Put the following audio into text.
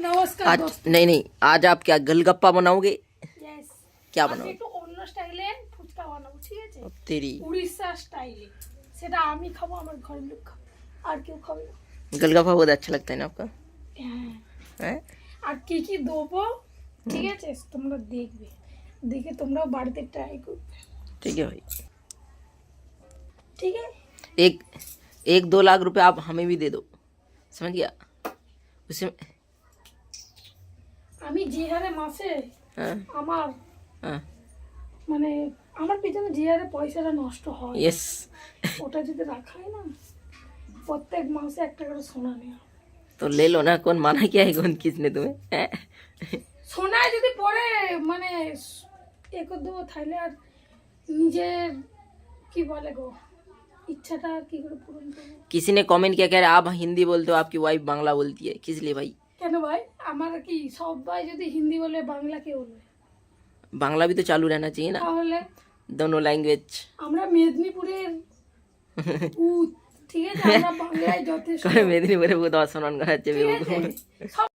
নমস্কার आज दोस्तों। नहीं नहीं आज आप क्या गलगप्पा बनाओगे? यस क्या আজকে बनाओगे? একটু অন্য স্টাইলে ফুচকা বানাবো, ঠিক আছে? अब तेरी উড়িষ্যা স্টাইলে। সেটা আমি খাবো, আমার ঘরের লোক খাবে, আর কেউ খাবে না। गलगप्पा बहुत अच्छा लगता है ना आपका? হ্যাঁ, हैं? আর কি কি দেবো ঠিক আছে তোমরা দেখবে, দেখে তোমরাও বাড়িতে ট্রাই করবে, ठीक है भाई। ঠিক আছে? एक 1-2 लाख रुपए आप हमें भी दे दो, समझ गया? उसमें আমি যে হারে মাসে हाँ আমার हाँ মানে আমার পিছনে যে হারে পয়সাটা নষ্ট হয়, यस ওটা যদি রাখা হয় না, প্রত্যেক মাসে একটা করে সোনা নেওয়া। तो ले लो ना, कौन माना क्या है, कौन किसने तुम्हें हैं? সোনায় যদি পরে মানে এ করে দেবো তাহলে আর নিজের কি বলে গো ইচ্ছাটা কি করে পূরণ করবো? किसी ने कमेंट किया, कह रहे आप हिंदी बोलते हो, आपकी वाइफ बांग्ला बोलती है, किस लिए भाई? কেন ভাই, আমার কি সবাই যদি হিন্দি বলে বাংলা কে বলবে? बांग्ला भी तो चालू रहना चाहिए ना, তাহলে दोनों लैंग्वेज। আমরা মেদিনীপুরের ঠিক আছে, আমরা বাংলায় যথেষ্ট, মেদিনীপুরে বহুত অসম্মান করা হচ্ছে ঠিক আছে?